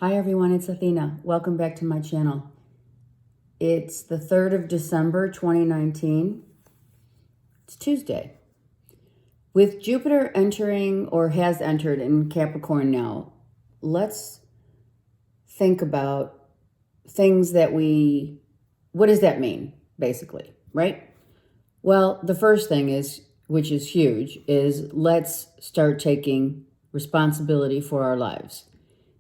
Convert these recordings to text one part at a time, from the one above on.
Hi everyone, it's Athena. Welcome back to my channel. It's the 3rd of December, 2019. It's Tuesday. With Jupiter entering or has entered in Capricorn now, let's think about things that what does that mean, basically, right? Well, the first thing is, which is huge, is let's start taking responsibility for our lives.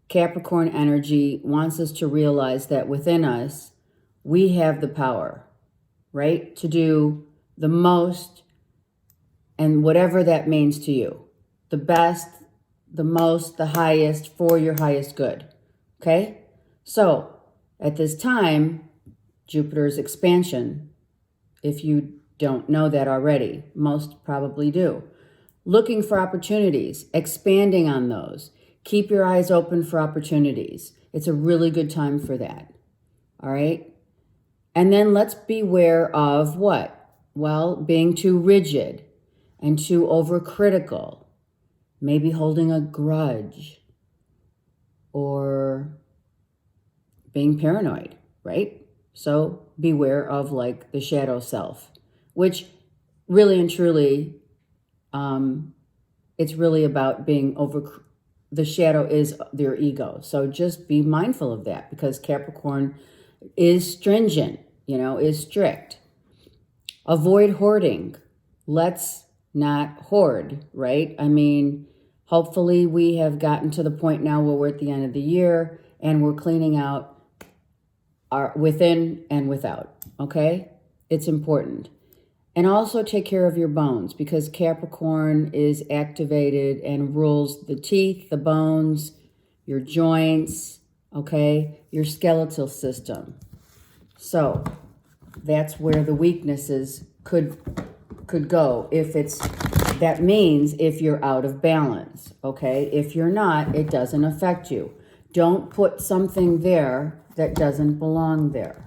Capricorn energy wants us to realize that within us, we have the power, right? To do the most and whatever that means to you. The best, the most, the highest for your highest good, okay? So at this time, Jupiter's expansion, if you don't know that already, most probably do. Looking for opportunities, expanding on those. Keep your eyes open for opportunities. It's a really good time for that. All right? And then let's beware of what? Well, being too rigid and too overcritical. Maybe holding a grudge or being paranoid, right? So beware of like the shadow self, which really and truly, it's really about being the shadow is their ego. So just be mindful of that because Capricorn is stringent, is strict. Avoid hoarding. Let's not hoard, right? I mean, hopefully we have gotten to the point now where we're at the end of the year and we're cleaning out our within and without, okay? It's important. And also take care of your bones because Capricorn is activated and rules the teeth, the bones, your joints, okay, your skeletal system. So that's where the weaknesses could go that means if you're out of balance, okay? If you're not, it doesn't affect you. Don't put something there that doesn't belong there.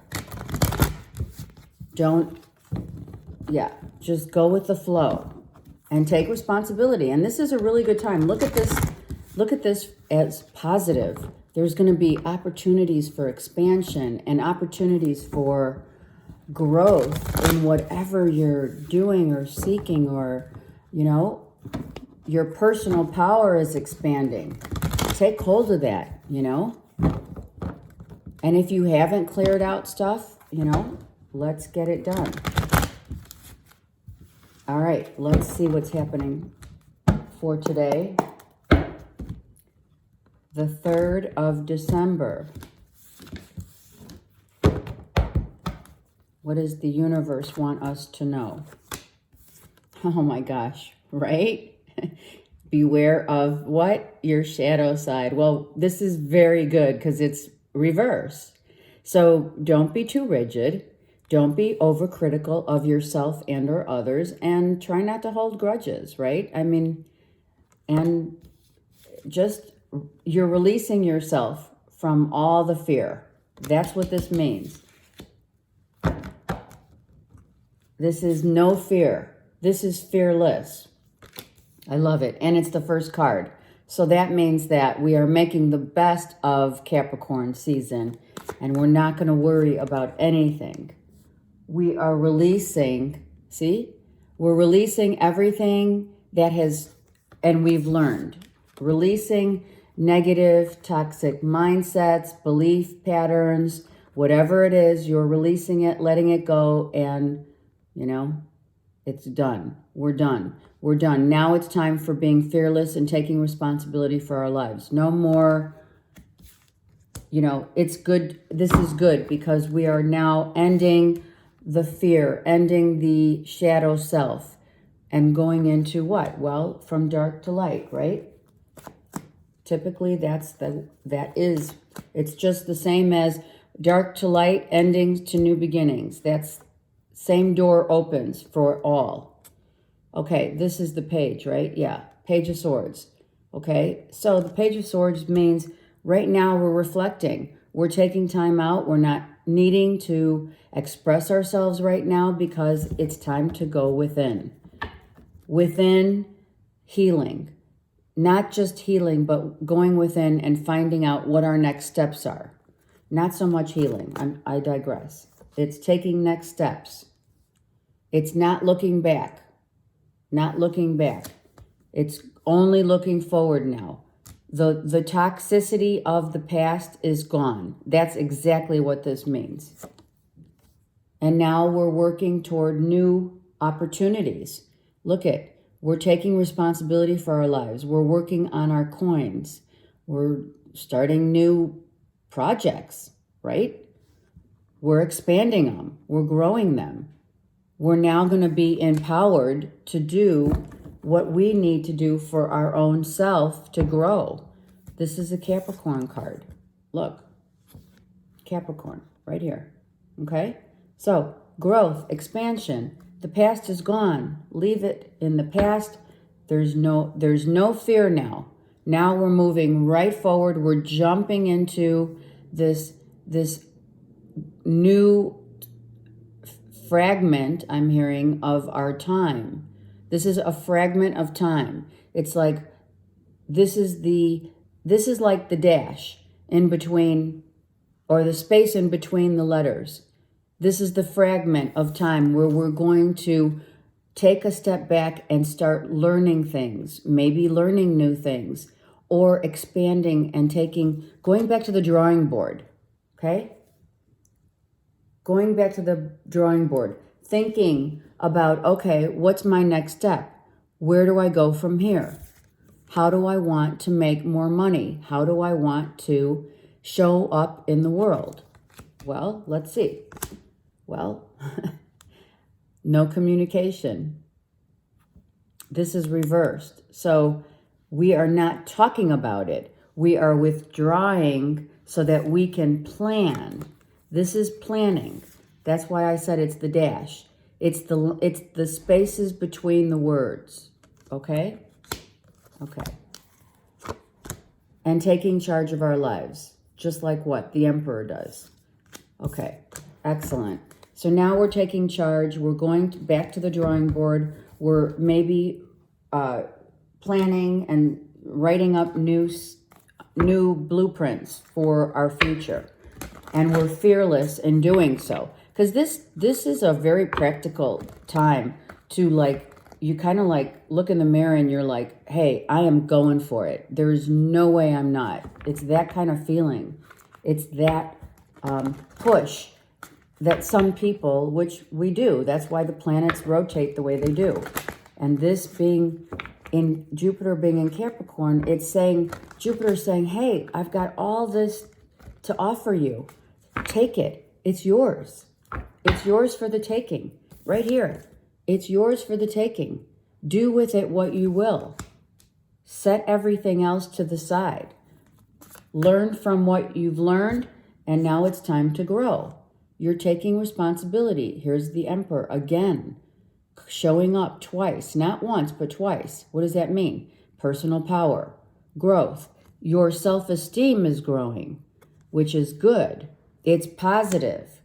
Just go with the flow and take responsibility. And this is a really good time. Look at this as positive. There's going to be opportunities for expansion and opportunities for growth in whatever you're doing or seeking, or, your personal power is expanding. Take hold of that, And if you haven't cleared out stuff, let's get it done. All right, let's see what's happening for today, the 3rd of December. What does the universe want us to know? Oh my gosh, right? Beware of what? Your shadow side. Well, this is very good because it's reverse. So don't be too rigid. Don't be overcritical of yourself and or others, and try not to hold grudges, right? I mean, and just you're releasing yourself from all the fear. That's what this means. This is no fear. This is fearless. I love it. And it's the first card. So that means that we are making the best of Capricorn season, and we're not going to worry about anything. We are releasing, we're releasing everything that and we've learned. Releasing negative, toxic mindsets, belief patterns, whatever it is, you're releasing it, letting it go, and, it's done. We're done. We're done. Now it's time for being fearless and taking responsibility for our lives. No more, it's good. This is good because we are now ending the fear, ending the shadow self, and going into what? Well, from dark to light, right? Typically, it's just the same as dark to light, endings to new beginnings. That's same door opens for all. Okay, this is the page, right? Yeah, Page of Swords. Okay, so the Page of Swords means right now we're reflecting. We're taking time out. We're not needing to express ourselves right now because it's time to go within. Within healing. not just healing, but going within and finding out what our next steps are. Not so much healing. I digress. It's taking next steps. It's not looking back. Not looking back. It's only looking forward now. The toxicity of the past is gone. That's exactly what this means. And now we're working toward new opportunities. Look at, we're taking responsibility for our lives. We're working on our coins. We're starting new projects, right? We're expanding them. We're growing them. We're now going to be empowered to do what we need to do for our own self to grow. This is a Capricorn card. Look, Capricorn right here. Okay? So, growth, expansion. The past is gone. Leave it in the past. There's no fear now. Now we're moving right forward. We're jumping into this new fragment, I'm hearing, of our time. This is a fragment of time. It's like this is like the dash in between, or the space in between the letters. This is the fragment of time where we're going to take a step back and start learning things, maybe learning new things, or expanding and going back to the drawing board, okay? Going back to the drawing board, thinking about, okay, what's my next step? Where do I go from here? How do I want to make more money? How do I want to show up in the world? Well, let's see. Well, no communication. This is reversed. So we are not talking about it. We are withdrawing so that we can plan. This is planning. That's why I said it's the dash. It's the spaces between the words. Okay? Okay. And taking charge of our lives. Just like what the Emperor does. Okay. Excellent. So now we're taking charge. We're going back to the drawing board. We're maybe planning and writing up new blueprints for our future. And we're fearless in doing so. Because this is a very practical time to you kind of look in the mirror and you're like, hey, I am going for it. There's no way I'm not. It's that kind of feeling. It's that push that some people, which we do, that's why the planets rotate the way they do. And this being in Jupiter being in Capricorn, it's saying, Jupiter's saying, hey, I've got all this to offer you. Take it. It's yours. It's yours for the taking. Right here. It's yours for the taking. Do with it what you will. Set everything else to the side. Learn from what you've learned, and now it's time to grow. You're taking responsibility. Here's the Emperor again, showing up twice, not once, but twice. What does that mean? Personal power, growth. Your self-esteem is growing, which is good. It's positive.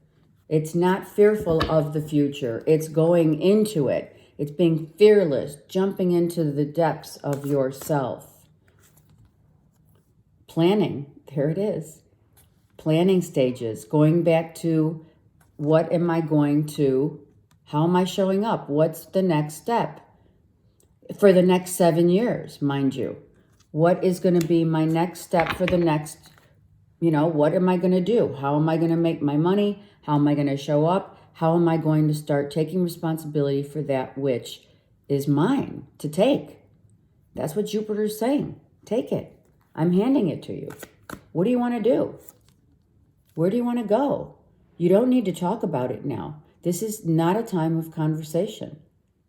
It's not fearful of the future. It's going into it. It's being fearless, jumping into the depths of yourself. Planning, there it is. Planning stages, going back to what am I going to, how am I showing up? What's the next step? For the next 7 years, mind you. What is going to be my next step for the next, what am I going to do? How am I going to make my money? How am I going to show up? How am I going to start taking responsibility for that which is mine to take? That's what Jupiter's saying. Take it. I'm handing it to you. What do you want to do? Where do you want to go? You don't need to talk about it now. This is not a time of conversation.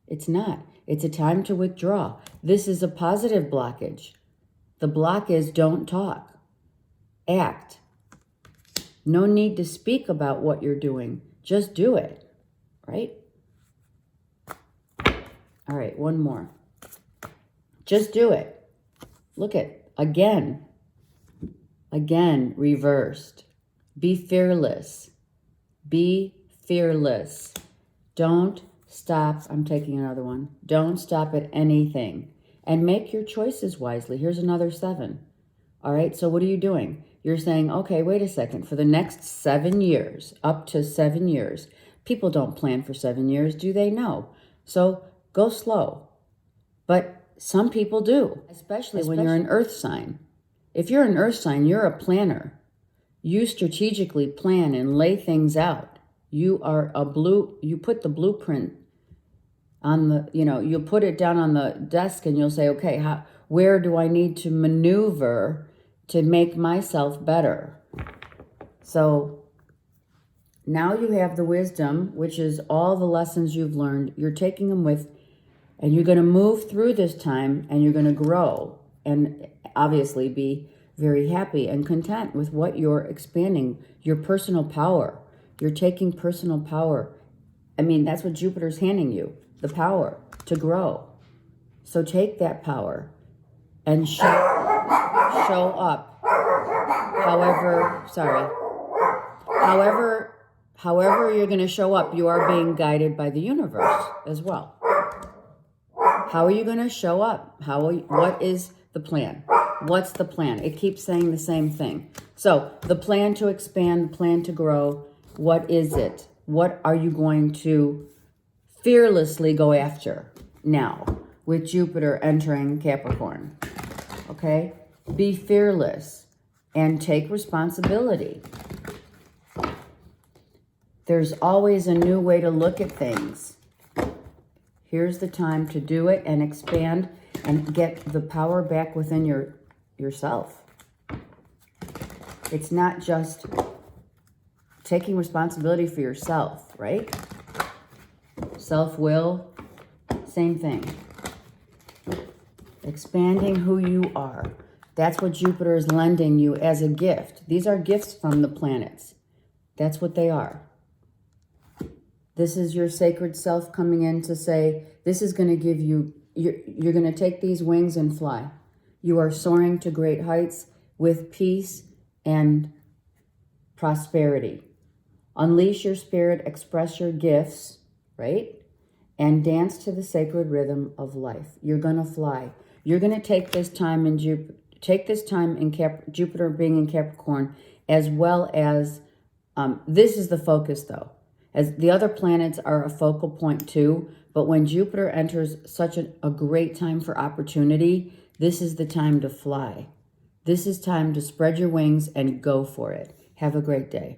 It's not. It's a time to withdraw. This is a positive blockage. The block is don't talk. Act. No need to speak about what you're doing. Just do it. Right? All right, one more. Just do it. Look at, again, reversed. Be fearless. Be fearless. Don't stop. I'm taking another one. Don't stop at anything. and make your choices wisely. Here's another 7. All right, so what are you doing? You're saying, okay, wait a second. For the next 7 years, up to 7 years, people don't plan for 7 years, do they? No. So go slow. But some people do, especially when you're an earth sign. If you're an earth sign, you're a planner. You strategically plan and lay things out. You put the blueprint on the, you'll put it down on the desk and you'll say, okay, where do I need to maneuver to make myself better? So now you have the wisdom, which is all the lessons you've learned. You're taking them with, and you're going to move through this time and you're going to grow and obviously be very happy and content with what you're expanding, your personal power. You're taking personal power. I mean, that's what Jupiter's handing you, the power to grow. So take that power and show up. However you're going to show up, you are being guided by the universe as well. How are you going to show up? What is the plan? What's the plan? It keeps saying the same thing. So the plan to expand, the plan to grow, what is it? What are you going to fearlessly go after now with Jupiter entering Capricorn? Okay? Be fearless and take responsibility. There's always a new way to look at things. Here's the time to do it and expand and get the power back within yourself. It's not just taking responsibility for yourself, right? Self-will, same thing. Expanding who you are. That's what Jupiter is lending you as a gift. These are gifts from the planets. That's what they are. This is your sacred self coming in to say, this is going to give you, you're going to take these wings and fly. You are soaring to great heights with peace and prosperity. Unleash your spirit, express your gifts, right? And dance to the sacred rhythm of life. You're going to fly. You're going to take this time in Jupiter being in Capricorn, as well as, this is the focus though. As the other planets are a focal point too, but when Jupiter enters such a great time for opportunity, this is the time to fly. This is time to spread your wings and go for it. Have a great day.